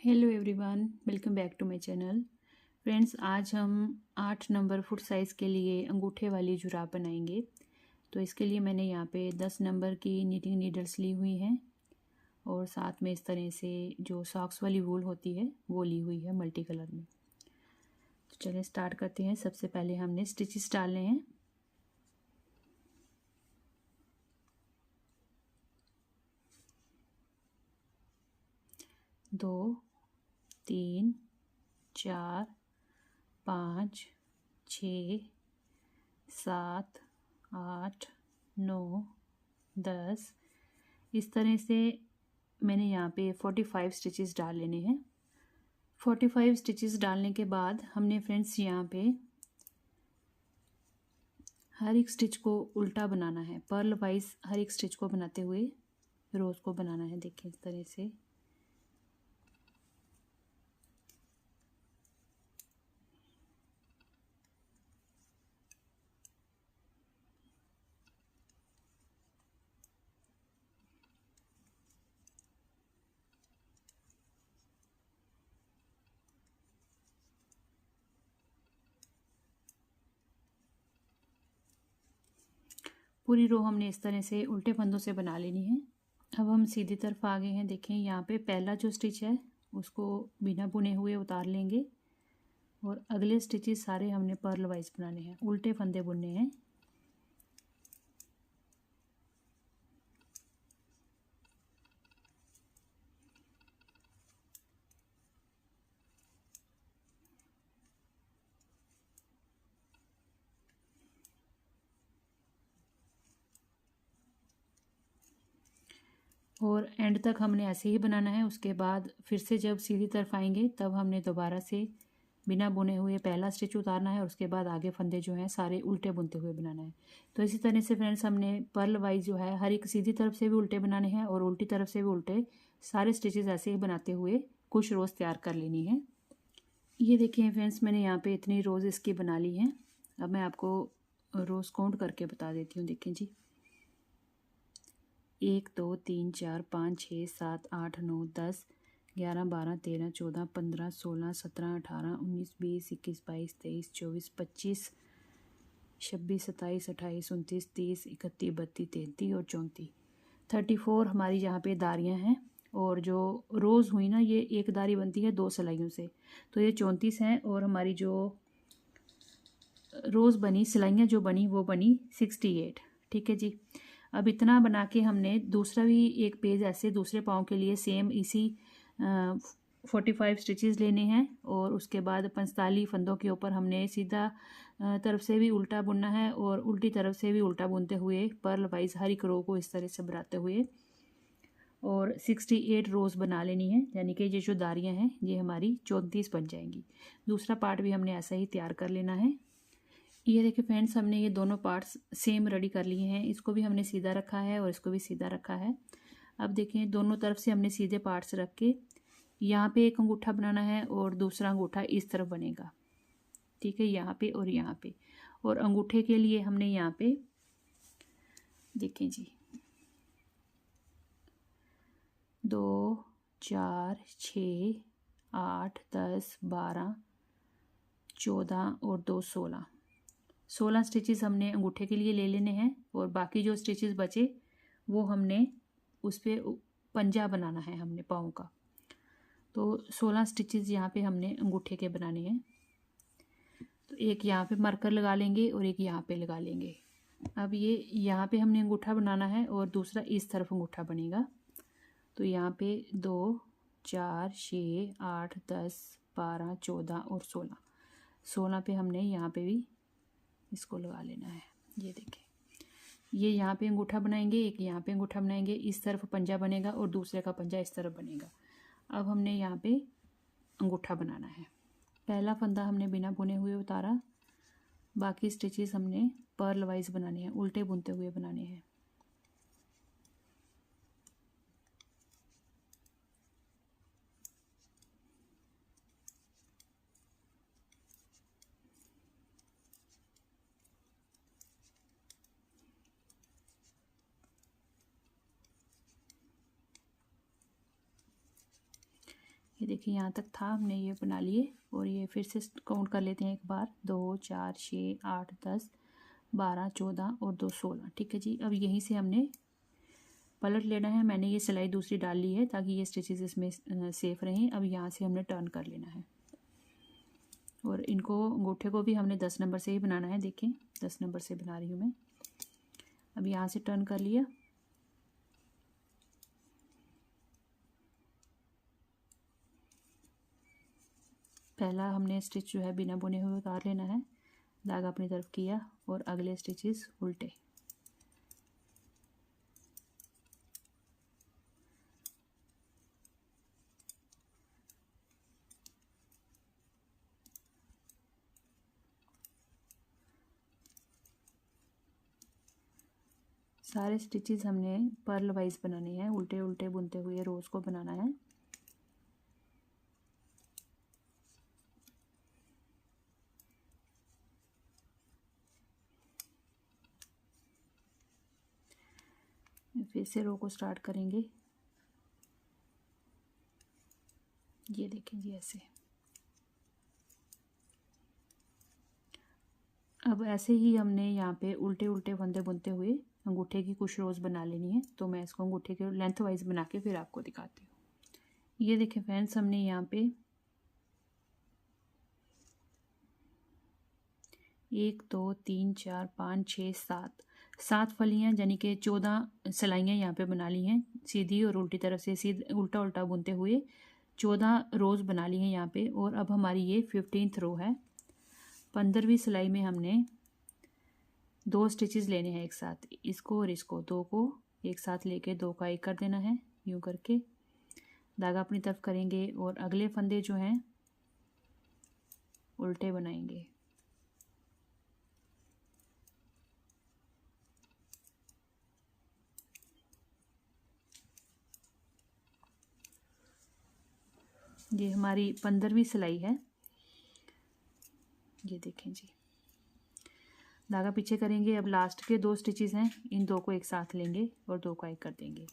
Hello everyone, welcome back to my channel. Friends, आज हम 8 number foot size के लिए अंगूठे वाली जुराब बनाएंगे। तो इसके लिए मैंने यहाँ पे 10 नंबर की नीटिंग नीडल्स ली हुई हैं और साथ में इस तरह से जो सॉक्स वाली वूल होती है वो ली हुई है मल्टी कलर में। तो चलिए स्टार्ट करते हैं। सबसे पहले हमने स्टिचेस डालने हैं। दो, 3, 4, 5, 6, 7, 8, 9, 10। इस तरह से मैंने यहाँ पे 45 स्टिचेस डाल लेने हैं। 45 स्टिचेस डालने के बाद हमने फ्रेंड्स यहाँ पे हर एक स्टिच को उल्टा बनाना है। पर्ल वाइज हर एक स्टिच को बनाते हुए रोज़ को बनाना है। देखिए इस तरह से। पूरी रो हमने इस तरह से उल्टे फंदों से बना लेनी है। अब हम सीधी तरफ आ गए हैं। देखें यहाँ पे पहला जो स्टिच है उसको बिना बुने हुए उतार लेंगे और अगले स्टिचेस सारे हमने पर्ल वाइज बनाने हैं, उल्टे फंदे बुनने हैं। और एंड तक हमने ऐसे ही बनाना है। उसके बाद फिर से जब सीधी तरफ आएंगे तब हमने दोबारा से बिना बुने हुए पहला स्टिच उतारना है और उसके बाद आगे फंदे जो हैं सारे उल्टे बुनते हुए बनाना है। तो इसी तरह से फ्रेंड्स हमने पर्ल वाइज जो है हर एक सीधी तरफ से भी उल्टे बनाने हैं और उल्टी तरफ से भी उल्टे, सारे स्टिचेस ऐसे ही बनाते हुए कुछ रोज़ तैयार कर लेनी है। ये देखिए फ्रेंड्स, मैंने यहाँ पे इतनी रोज़ इसकी बना ली हैं। अब मैं आपको रोज़ काउंट करके बता देती हूँ। देखें जी, 1, 2, 3, 4, 5, 6, 7, 8, 9, 10, 11, 12, 13, 14, 15, 16, 17, 18, 19, 20, 21, 22, 23, 24, 25, 26, 27, 28, 29, 30, 31, 32, 33 और 34। 34 हमारी यहाँ पे दारियाँ हैं और जो रोज़ हुई ना, ये एक दारी बनती है 2 सिलाइयों से, तो ये 34 हैं। और हमारी जो रोज़ बनी, सिलाइयाँ जो बनी वो बनी 68। ठीक है जी। अब इतना बना के हमने दूसरा भी एक पेज ऐसे दूसरे पाँव के लिए सेम इसी 45 स्टिचेस लेने हैं और उसके बाद 45 फंदों के ऊपर हमने सीधा तरफ से भी उल्टा बुनना है और उल्टी तरफ से भी उल्टा बुनते हुए पर्ल वाइज हर एक रो को इस तरह से बनाते हुए और 68 रोज़ बना लेनी है। यानी कि ये जो दारियाँ हैं ये हमारी 34 बन जाएंगी। दूसरा पार्ट भी हमने ऐसा ही तैयार कर लेना है। ये देखिए फ्रेंड्स, हमने ये दोनों पार्ट्स सेम रेडी कर लिए हैं। इसको भी हमने सीधा रखा है और इसको भी सीधा रखा है। अब देखें, दोनों तरफ से हमने सीधे पार्ट्स रख के यहाँ पे एक अंगूठा बनाना है और दूसरा अंगूठा इस तरफ बनेगा। ठीक है, यहाँ पे और यहाँ पे। और अंगूठे के लिए हमने यहाँ पे देखें जी 2, 4, 6, 8, 10, 12, 14 और 2, 16 स्टिचेस हमने अंगूठे के लिए ले लेने हैं और बाकी जो स्टिचेस बचे वो हमने उस पर पंजा बनाना है हमने पाँव का। तो 16 स्टिचेस यहाँ पे हमने अंगूठे के बनाने हैं। तो एक यहाँ पे मार्कर लगा लेंगे और एक यहाँ पे लगा लेंगे। अब ये यहाँ पे हमने अंगूठा बनाना है और दूसरा इस तरफ अंगूठा बनेगा। तो यहाँ पे 2, 4, 6, 8, 10, 12, 14 और 16 पे हमने यहाँ पे भी इसको लगा लेना है। ये देखें, ये यहाँ पे अंगूठा बनाएंगे, एक यहाँ पे अंगूठा बनाएंगे, इस तरफ पंजा बनेगा और दूसरे का पंजा इस तरफ बनेगा। अब हमने यहाँ पे अंगूठा बनाना है। पहला फंदा हमने बिना बुने हुए उतारा, बाकी स्टिचेस हमने पर्ल वाइज बनाने हैं, उल्टे बुनते हुए बनाने हैं। ये देखिए यहाँ तक था, हमने ये बना लिए। और ये फिर से काउंट कर लेते हैं एक बार, 2 4 6 8 10 12 14 और 2 16। ठीक है जी। अब यहीं से हमने पलट लेना है। मैंने ये सिलाई दूसरी डाल ली है ताकि ये स्टिचेस इसमें सेफ रहें। अब यहाँ से हमने टर्न कर लेना है और इनको अंगूठे को भी हमने 10 नंबर से ही बनाना है। देखें 10 नंबर से बना रही हूँ मैं। अब यहाँ से टर्न कर लिया। पहला हमने स्टिच जो है बिना बुने हुए उतार लेना है, धागा अपनी तरफ किया और अगले स्टिचेस उल्टे। सारे स्टिचेस हमने पर्ल वाइज बनाने हैं, उल्टे उल्टे बुनते हुए रोज़ को बनाना है। फिर से रो को स्टार्ट करेंगे। ये देखें जी ऐसे। अब ऐसे ही हमने यहाँ पे उल्टे उल्टे फंदे बुनते हुए अंगूठे की कुछ रोज़ बना लेनी है। तो मैं इसको अंगूठे के लेंथ वाइज बना के फिर आपको दिखाती हूँ। ये देखें फ्रेंड्स, हमने यहाँ पे 1 2 3 4 5 6 7 फलियाँ यानी कि 14 सिलाइयाँ यहाँ पे बना ली हैं। सीधी और उल्टी तरफ से सीधा उल्टा उल्टा बुनते हुए 14 रोज़ बना ली हैं यहाँ पे। और अब हमारी ये 15th रो है। 15वीं सिलाई में हमने 2 स्टिचेस लेने हैं एक साथ, इसको और इसको, 2 को एक साथ लेके 2 का 1 कर देना है। यूँ करके धागा अपनी तरफ करेंगे और अगले फंदे जो हैं उल्टे बनाएंगे। ये हमारी 15वीं सिलाई है। ये देखें जी, धागा पीछे करेंगे। अब लास्ट के 2 स्टिचेस हैं, इन 2 को एक साथ लेंगे और 2 का 1 कर देंगे।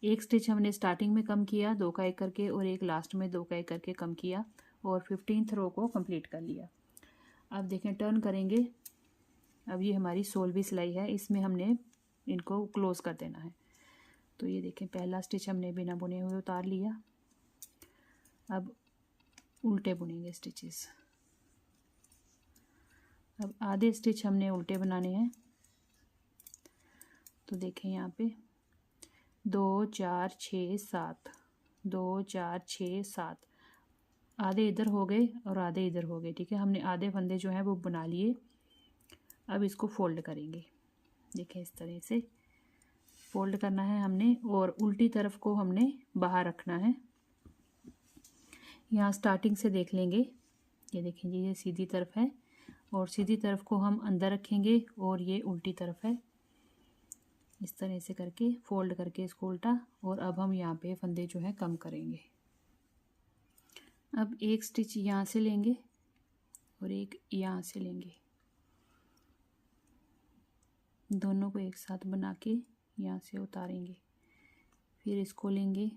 एक स्टिच हमने स्टार्टिंग में कम किया 2 का 1 करके और एक लास्ट में 2 का 1 करके कम किया और 15th रो को कंप्लीट कर लिया। अब देखें टर्न करेंगे। अब ये हमारी 16वीं सिलाई है, इसमें हमने इनको क्लोज़ कर देना है। तो ये देखें पहला स्टिच हमने बिना बुने हुए उतार लिया। अब उल्टे बुनेंगे स्टिचेस। अब आधे स्टिच हमने उल्टे बनाने हैं। तो देखें यहाँ पे 2 4 6 7, 2 4 6 7, आधे इधर हो गए और आधे इधर हो गए। ठीक है, हमने आधे फंदे जो हैं वो बना लिए। अब इसको फोल्ड करेंगे। देखें इस तरह से फोल्ड करना है हमने और उल्टी तरफ को हमने बाहर रखना है। यहाँ स्टार्टिंग से देख लेंगे। ये देखें जी, ये सीधी तरफ है और सीधी तरफ को हम अंदर रखेंगे और ये उल्टी तरफ है। इस तरह से करके फोल्ड करके इसको उल्टा। और अब हम यहाँ पे फंदे जो है कम करेंगे। अब एक स्टिच यहाँ से लेंगे और एक यहाँ से लेंगे, दोनों को एक साथ बना के यहाँ से उतारेंगे। फिर इसको लेंगे,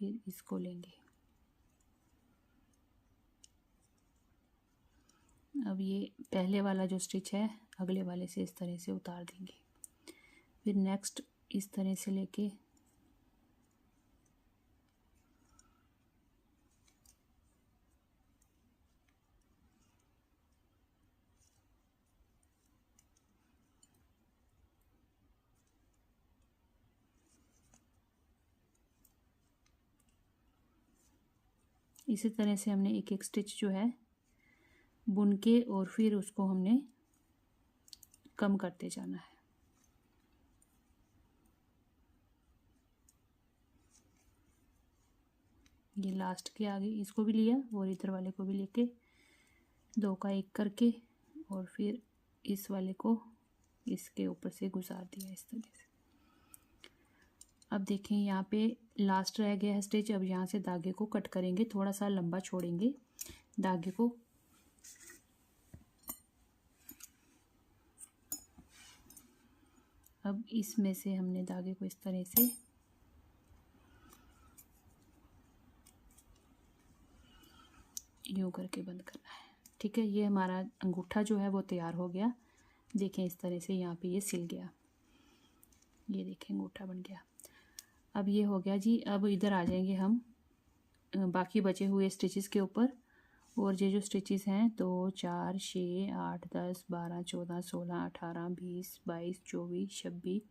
फिर इसको लेंगे। अब ये पहले वाला जो स्टिच है अगले वाले से इस तरह से उतार देंगे। फिर नेक्स्ट इस तरह से लेके इसी तरह से हमने एक एक स्टिच जो है बुन के और फिर उसको हमने कम करते जाना है। ये लास्ट के आगे इसको भी लिया और इधर वाले को भी लेके 2 का 1 करके और फिर इस वाले को इसके ऊपर से गुजार दिया इस तरह से। अब देखें यहाँ पे लास्ट रह गया है स्टिच। अब यहाँ से धागे को कट करेंगे, थोड़ा सा लंबा छोड़ेंगे धागे को। अब इसमें से हमने धागे को इस तरह से यूँ करके बंद करना है। ठीक है, ये हमारा अंगूठा जो है वो तैयार हो गया। देखें इस तरह से यहाँ पे ये सिल गया, ये देखें अंगूठा बन गया। अब ये हो गया जी। अब इधर आ जाएंगे हम बाकी बचे हुए स्टिचेस के ऊपर। और ये जो स्टिचेस हैं तो 4, 6, 8, 10, 12, 14, 16, 18, 20, 22, 24, 26,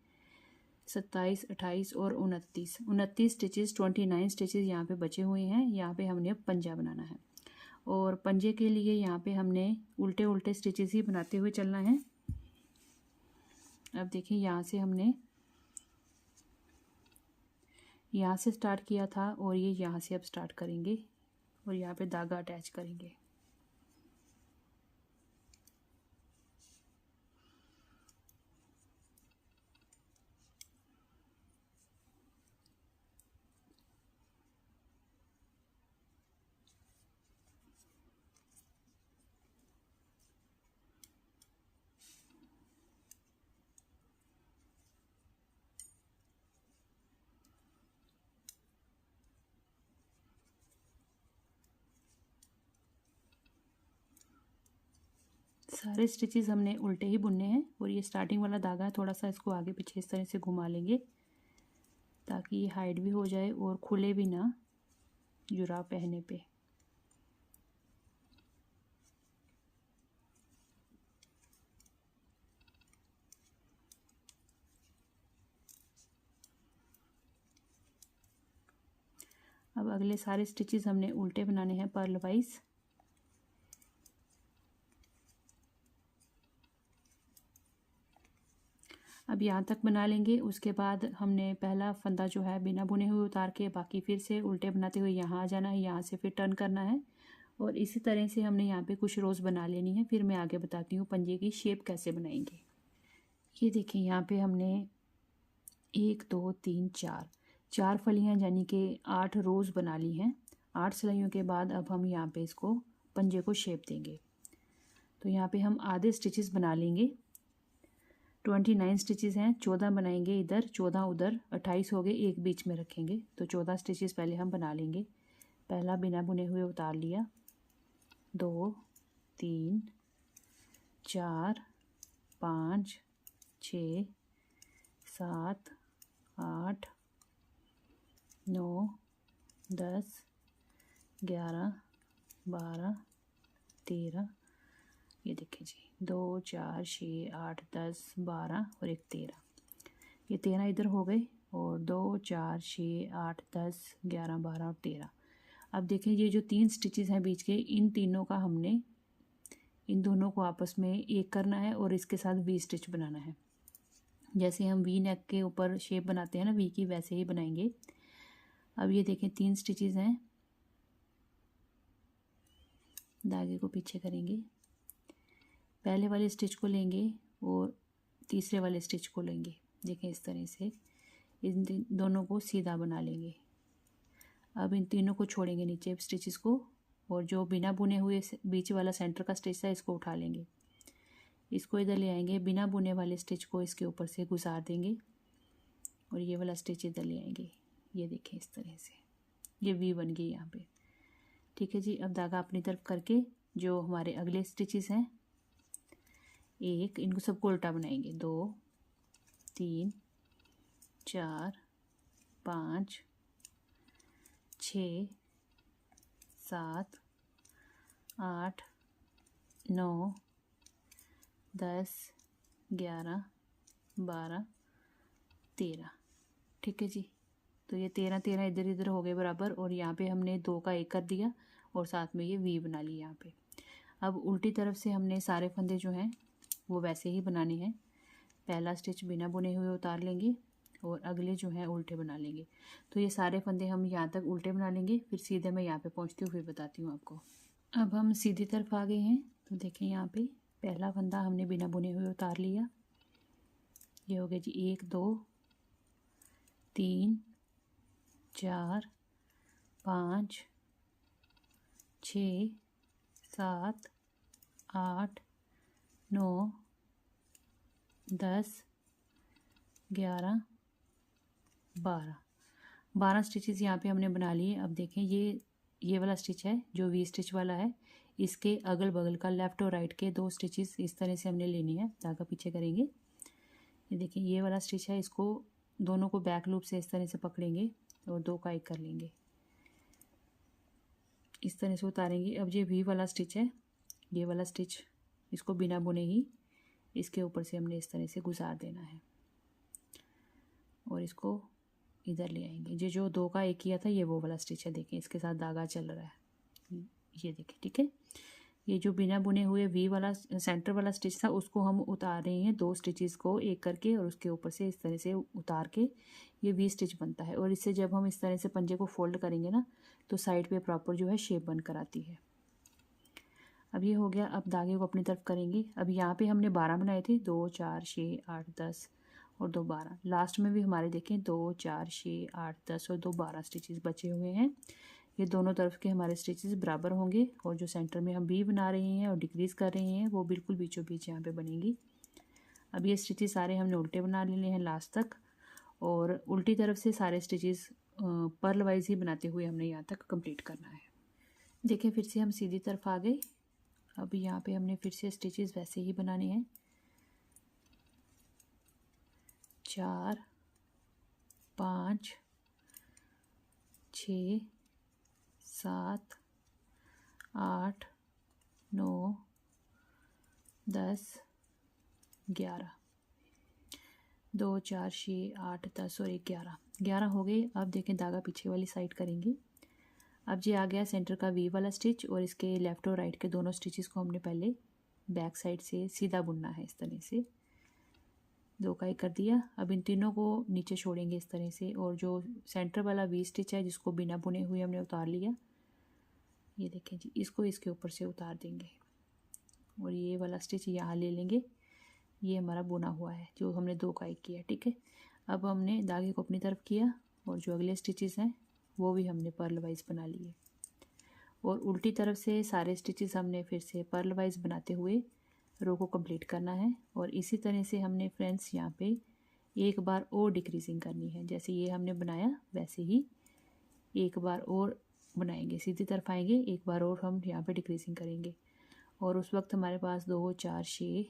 27, 28 और 29 स्टिचेस, 29 स्टिचेस यहाँ पे बचे हुए हैं। यहाँ पे हमने पंजा बनाना है और पंजे के लिए यहाँ पे हमने उल्टे उल्टे स्टिचेस ही बनाते हुए चलना है। अब देखिए यहाँ से हमने यहाँ से स्टार्ट किया था और ये यहाँ से अब स्टार्ट करेंगे और यहाँ पे धागा अटैच करेंगे। सारे स्टिचेस हमने उल्टे ही बुनने हैं और ये स्टार्टिंग वाला धागा है, थोड़ा सा इसको आगे पीछे इस तरह से घुमा लेंगे ताकि ये हाइड भी हो जाए और खुले भी ना जुराब पहनने पे। अब अगले सारे स्टिचेस हमने उल्टे बनाने हैं पर्ल वाइज। अब यहाँ तक बना लेंगे। उसके बाद हमने पहला फंदा जो है बिना बुने हुए उतार के बाकी फिर से उल्टे बनाते हुए यहाँ आ जाना है, यहाँ से फिर टर्न करना है और इसी तरह से हमने यहाँ पे कुछ रोज़ बना लेनी है। फिर मैं आगे बताती हूँ पंजे की शेप कैसे बनाएंगे। ये देखिए यहाँ पे हमने 1, 2, 3, 4 फलियाँ यानी कि 8 रोज़ बना ली हैं। 8 सिलाइयों के बाद अब हम यहाँ पे इसको पंजे को शेप देंगे। तो यहाँ पे हम आधे स्टिचेस बना लेंगे। 29 स्टिचेस हैं, 14 बनाएंगे इधर, 14 उधर, 28 हो गए, एक बीच में रखेंगे। तो 14 स्टिचेस पहले हम बना लेंगे। पहला बिना बुने हुए उतार लिया, 2, 3, 4, 5, 6, 7, 8, 9, 10, 11, 12, 13, ये देखिए जी 2, 4, 6, 8, 10, 12 और एक 13। ये 13 इधर हो गए और 2, 4, 6, 8, 10, 11, 12 और 13। अब देखें ये जो 3 स्टिचेस हैं बीच के, इन तीनों का हमने इन दोनों को आपस में एक करना है और इसके साथ वी स्टिच बनाना है। जैसे हम वी नेक के ऊपर शेप बनाते हैं ना वी की, वैसे ही बनाएंगे। अब ये देखें 3 स्टिचेस हैं, धागे को पीछे करेंगे, पहले वाले स्टिच को लेंगे और तीसरे वाले स्टिच को लेंगे। देखें इस तरह से इन दोनों को सीधा बना लेंगे। अब इन तीनों को छोड़ेंगे नीचे स्टिचेस को और जो बिना बुने हुए बीच वाला सेंटर का स्टिच था इसको उठा लेंगे, इसको इधर ले आएंगे, बिना बुने वाले स्टिच को इसके ऊपर से गुजार देंगे और ये वाला स्टिच इधर ले आएंगे। ये देखें इस तरह से ये वी बन गई यहाँ पे। ठीक है जी। अब धागा अपनी तरफ करके जो हमारे अगले स्टिचेस हैं एक, इनको सबको उल्टा बनाएंगे। 2, 3, 4, 5, 6, 7, 8, 9, 10, 11, 12, 13। ठीक है जी। तो ये 13 इधर इधर हो गए बराबर और यहाँ पे हमने 2 का 1 कर दिया और साथ में ये वी बना लिया यहाँ पे। अब उल्टी तरफ से हमने सारे फंदे जो हैं वो वैसे ही बनाने हैं। पहला स्टिच बिना बुने हुए उतार लेंगे और अगले जो हैं उल्टे बना लेंगे। तो ये सारे फंदे हम यहाँ तक उल्टे बना लेंगे, फिर सीधे मैं यहाँ पे पहुँचती हूँ, फिर बताती हूँ आपको। अब हम सीधी तरफ आ गए हैं। तो देखें यहाँ पे पहला फंदा हमने बिना बुने हुए उतार लिया। ये हो गया जी 1, 2, 3, 4, 5, 6, 7, 8, 9, 10, 11, 12 स्टिचेस यहाँ पे हमने बना लिए। अब देखें ये ये वाला स्टिच है जो वी स्टिच वाला है, इसके अगल बगल का लेफ़्ट और राइट के 2 स्टिचेस इस तरह से हमने लेनी है, धागा पीछे करेंगे। ये देखिए ये वाला स्टिच है, इसको दोनों को बैक लूप से इस तरह से पकड़ेंगे और 2 का 1 कर लेंगे, इस तरह से उतारेंगे। अब ये वी वाला स्टिच है, ये वाला स्टिच इसको बिना बुने ही इसके ऊपर से हमने इस तरह से गुजार देना है और इसको इधर ले आएंगे। ये जो 2 का 1 किया था ये वो वाला स्टिच है, देखें इसके साथ धागा चल रहा है, ये देखें, ठीक है। ये जो बिना बुने हुए वी वाला सेंटर वाला स्टिच था उसको हम उतार रहे हैं 2 स्टिचेस को एक करके और उसके ऊपर से इस तरह से उतार के ये वी स्टिच बनता है। और इससे जब हम इस तरह से पंजे को फोल्ड करेंगे ना तो साइड पे प्रॉपर जो है शेप बन कर आती है। अब ये हो गया। अब धागे को अपनी तरफ करेंगे। अब यहाँ पे हमने 12 बनाए थे, 2 4 6 8 10 और 2 12। लास्ट में भी हमारे देखें 2 4 6 8 10 और 2 12 स्टिचेस बचे हुए हैं। ये दोनों तरफ के हमारे स्टिचेस बराबर होंगे और जो सेंटर में हम वी बना रहे हैं और डिक्रीज़ कर रहे हैं वो बिल्कुल बीचों बीच यहाँ पे बनेंगी। अब ये स्टिचेस सारे हमने उल्टे बना लेने हैं लास्ट तक और उल्टी तरफ से सारे स्टिचेस पर्ल वाइज ही बनाते हुए हमने यहाँ तक कंप्लीट करना है। देखिए फिर से हम सीधी तरफ आ गए। अब यहाँ पे हमने फिर से स्टिचेस वैसे ही बनाने हैं, 4 5 6 7 8 9 10 11, 2 4 6 8 10 और 1 11 हो गए। अब देखें धागा पीछे वाली साइड करेंगे। अब ये आ गया सेंटर का वी वाला स्टिच और इसके लेफ़्ट और राइट के दोनों स्टिचेस को हमने पहले बैक साइड से सीधा बुनना है, इस तरह से 2 का 1 कर दिया। अब इन तीनों को नीचे छोड़ेंगे इस तरह से और जो सेंटर वाला वी स्टिच है जिसको बिना बुने हुए हमने उतार लिया, ये देखें जी, इसको इसके ऊपर से उतार देंगे और ये वाला स्टिच यहाँ ले लेंगे। ये हमारा बुना हुआ है जो हमने 2 का 1 किया, ठीक है। अब हमने धागे को अपनी तरफ किया और जो अगले स्टिचेस हैं वो भी हमने पर्ल वाइज बना लिए और उल्टी तरफ से सारे स्टिचेस हमने फिर से पर्ल वाइज बनाते हुए रो को कंप्लीट करना है। और इसी तरह से हमने फ्रेंड्स यहाँ पे एक बार और डिक्रीजिंग करनी है, जैसे ये हमने बनाया वैसे ही एक बार और बनाएंगे, सीधी तरफ आएंगे, एक बार और हम यहाँ पे डिक्रीजिंग करेंगे और उस वक्त हमारे पास 2 4 6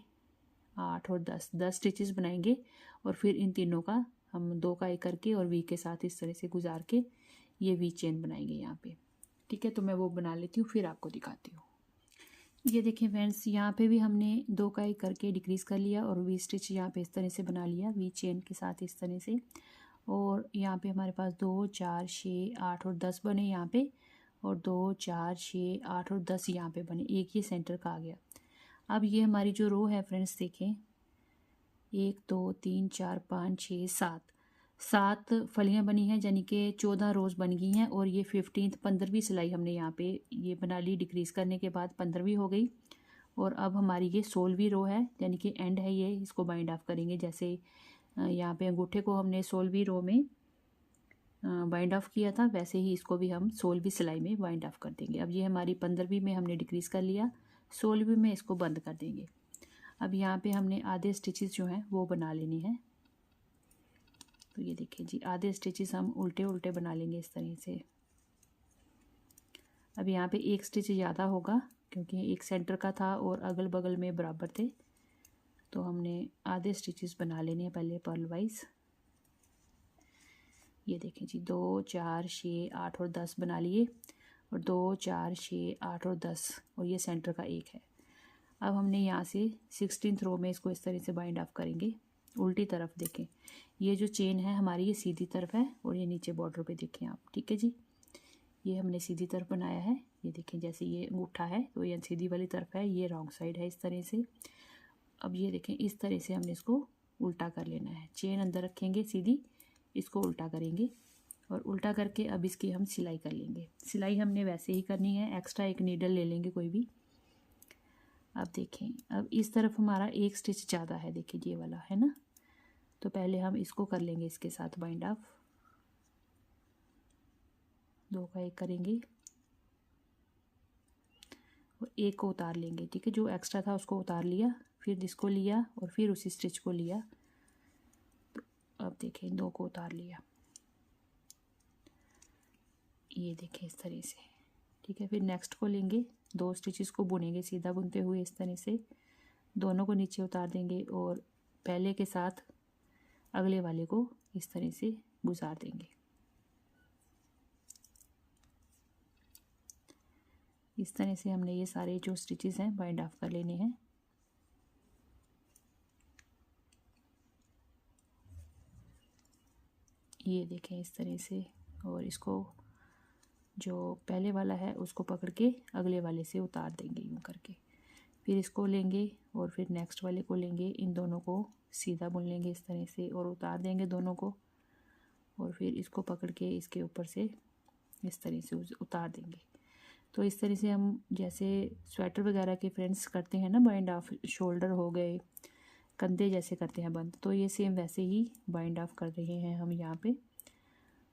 8 और 10 स्टिचेस बनाएंगे और फिर इन तीनों का हम 2 का 1 करके और वी के साथ इस तरह से गुजार के ये वी चेन बनाएंगे यहाँ पे, ठीक है। तो मैं वो बना लेती हूँ फिर आपको दिखाती हूँ। ये देखिए फ्रेंड्स, यहाँ पे भी हमने 2 का 1 करके डिक्रीज़ कर लिया और वी स्टिच यहाँ पे इस तरह से बना लिया वी चेन के साथ इस तरह से। और यहाँ पे हमारे पास 2 4 6 8 और 10 बने यहाँ पे और 2 4 6 8 और 10 यहाँ पे बने, एक ये सेंटर का आ गया। अब ये हमारी जो रो है फ्रेंड्स देखें, 1 2 3 4 5 6 7 फलियाँ बनी हैं, यानी कि 14 रोज़ बन गई हैं और ये 15वीं सिलाई हमने यहाँ पे ये बना ली। डिक्रीज़ करने के बाद 15वीं हो गई और अब हमारी ये 16वीं रो है, यानी कि एंड है ये, इसको बाइंड ऑफ करेंगे। जैसे यहाँ पे अंगूठे को हमने 16वीं रो में बाइंड ऑफ किया था वैसे ही इसको भी हम 16वीं सिलाई में बाइंड ऑफ कर देंगे। अब ये हमारी 15वीं में हमने डिक्रीज़ कर लिया, 16वीं में इसको बंद कर देंगे। अब यहाँ पे हमने आधे स्टिचेस जो हैं वो बना लेने हैं। तो ये देखिए जी, आधे स्टिचेस हम उल्टे उल्टे बना लेंगे इस तरह से। अब यहाँ पे एक स्टिच ज़्यादा होगा क्योंकि एक सेंटर का था और अगल बगल में बराबर थे, तो हमने आधे स्टिचेस बना लेने हैं पहले पर्ल वाइज। ये देखें जी, 2 4 6 8 और 10 बना लिए और 2 4 6 8 और 10 और ये सेंटर का एक है। अब हमने यहाँ से 16th रो में इसको इस तरह से बाइंड ऑफ करेंगे उल्टी तरफ। देखें ये जो चेन है हमारी ये सीधी तरफ है और ये नीचे बॉर्डर पे देखें आप, ठीक है जी। ये हमने सीधी तरफ बनाया है, ये देखें जैसे ये अंगूठा है तो ये सीधी वाली तरफ है, ये रॉन्ग साइड है इस तरह से। अब ये देखें इस तरह से हमने इसको उल्टा कर लेना है, चेन अंदर रखेंगे सीधी, इसको उल्टा करेंगे और उल्टा करके अब इसकी हम सिलाई कर लेंगे। सिलाई हमने वैसे ही करनी है, एक्स्ट्रा एक नीडल ले लेंगे कोई भी। अब देखें, अब इस तरफ हमारा एक स्टिच ज़्यादा है, देखिए ये वाला है ना, तो पहले हम इसको कर लेंगे इसके साथ बाइंड ऑफ। 2 का 1 करेंगे और एक को उतार लेंगे, ठीक है। जो एक्स्ट्रा था उसको उतार लिया, फिर इसको लिया और फिर उसी स्टिच को लिया। तो अब देखें 2 को उतार लिया, ये देखें इस तरह से। ठीक है। फिर नेक्स्ट को लेंगे, 2 स्टिचेस को बुनेंगे सीधा बुनते हुए इस तरह से, दोनों को नीचे उतार देंगे और पहले के साथ अगले वाले को इस तरह से गुजार देंगे। इस तरह से हमने ये सारे जो स्टिचेस हैं बाइंड ऑफ कर लेने हैं। ये देखें इस तरह से, और इसको जो पहले वाला है उसको पकड़ के अगले वाले से उतार देंगे यूँ करके। फिर इसको लेंगे और फिर नेक्स्ट वाले को लेंगे, इन दोनों को सीधा बुन लेंगे इस तरह से और उतार देंगे दोनों को, और फिर इसको पकड़ के इसके ऊपर से इस तरह से उतार देंगे। तो इस तरह से हम जैसे स्वेटर वगैरह के फ्रेंड्स करते हैं ना बाइंड ऑफ, शोल्डर हो गए, कंधे जैसे करते हैं बंद, तो ये सेम वैसे ही बाइंड ऑफ कर रहे हैं हम यहाँ पे।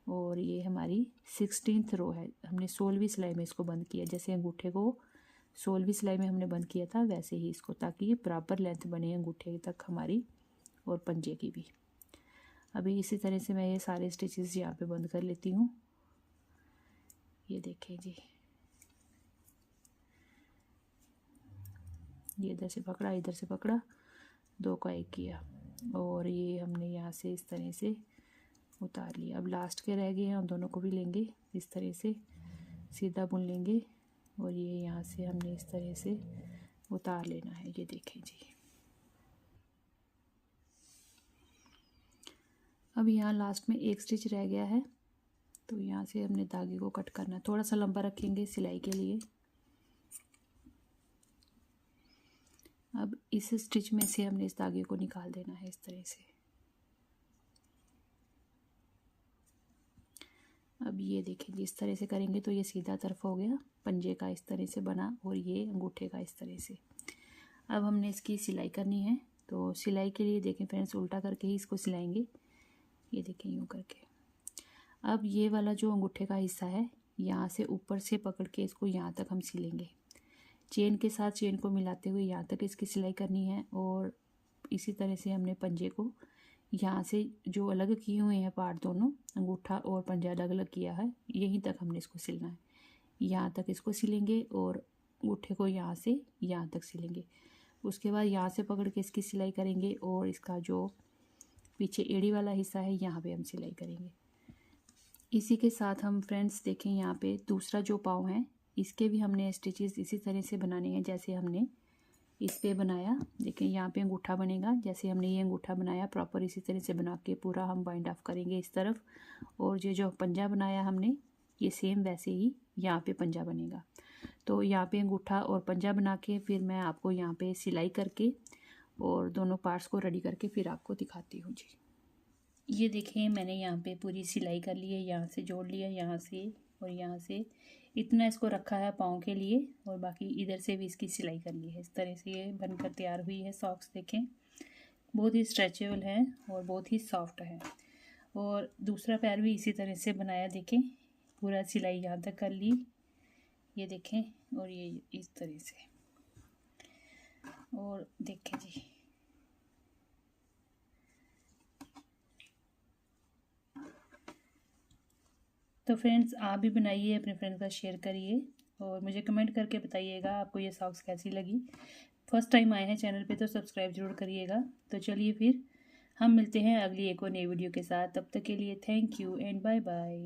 और ये हमारी 16th रो है, हमने 16वीं सिलाई में इसको बंद किया। जैसे अंगूठे को 16वीं सिलाई में हमने बंद किया था वैसे ही इसको, ताकि ये बराबर लेंथ बने अंगूठे तक हमारी और पंजे की भी। अभी इसी तरह से मैं ये सारे स्टिचेस यहाँ पे बंद कर लेती हूँ। ये देखें जी, ये इधर से पकड़ा, इधर से पकड़ा, 2 का 1 किया, और ये हमने यहाँ से इस तरह से उतार लिया। अब लास्ट के रह गए हैं, उन दोनों को भी लेंगे इस तरह से सीधा बुन लेंगे, और ये यहाँ से हमने इस तरह से उतार लेना है। ये देखें जी, अब यहाँ लास्ट में 1 स्टिच रह गया है, तो यहाँ से हमने धागे को कट करना है। थोड़ा सा लंबा रखेंगे सिलाई के लिए। अब इस स्टिच में से हमने इस धागे को निकाल देना है इस तरह से। अब ये देखें जी, इस तरह से करेंगे तो ये सीधा तरफ हो गया, पंजे का इस तरह से बना, और ये अंगूठे का इस तरह से। अब हमने इसकी सिलाई करनी है, तो सिलाई के लिए देखें फ्रेंड्स, उल्टा करके ही इसको सिलाएंगे। ये देखें यूँ करके। अब ये वाला जो अंगूठे का हिस्सा है, यहाँ से ऊपर से पकड़ के इसको यहाँ तक हम सिलेंगे। चेन के साथ चेन को मिलाते हुए यहाँ तक इसकी सिलाई करनी है, और इसी तरह से हमने पंजे को यहाँ से जो अलग किए हुए हैं पार्ट, दोनों अंगूठा और पंजा अलग अलग किया है, यहीं तक हमने इसको सिलना है। यहाँ तक इसको सिलेंगे और अंगूठे को यहाँ से यहाँ तक सिलेंगे। उसके बाद यहाँ से पकड़ के इसकी सिलाई करेंगे, और इसका जो पीछे एड़ी वाला हिस्सा है यहाँ पे हम सिलाई करेंगे। इसी के साथ हम फ्रेंड्स देखें यहाँ पे दूसरा जो पाँव है, इसके भी हमने स्टिचेस इसी तरह से बनाने हैं जैसे हमने इस पे बनाया। देखें यहाँ पे अंगूठा बनेगा, जैसे हमने ये अंगूठा बनाया प्रॉपर इसी तरह से बना के पूरा हम बाइंड ऑफ करेंगे इस तरफ। और ये जो पंजा बनाया हमने, ये सेम वैसे ही यहाँ पे पंजा बनेगा। तो यहाँ पे अंगूठा और पंजा बना के फिर मैं आपको यहाँ पे सिलाई करके और दोनों पार्ट्स को रेडी करके फिर आपको दिखाती हूँ जी। ये देखें मैंने यहाँ पे पूरी सिलाई कर ली है, यहाँ से जोड़ लिया, यहाँ से और यहाँ से इतना इसको रखा है पाँव के लिए, और बाकी इधर से भी इसकी सिलाई कर ली है। इस तरह से ये बनकर तैयार हुई है सॉक्स। देखें बहुत ही स्ट्रेचेबल है और बहुत ही सॉफ्ट है। और दूसरा पैर भी इसी तरह से बनाया, देखें पूरा सिलाई यहाँ तक कर ली, ये देखें, और ये इस तरह से। और देखें जी, तो फ्रेंड्स आप भी बनाइए, अपने फ्रेंड्स का शेयर करिए, और मुझे कमेंट करके बताइएगा आपको ये सॉक्स कैसी लगी। फर्स्ट टाइम आए हैं चैनल पे तो सब्सक्राइब जरूर करिएगा। तो चलिए फिर हम मिलते हैं अगली एक और नई वीडियो के साथ। तब तक के लिए thank you and bye bye.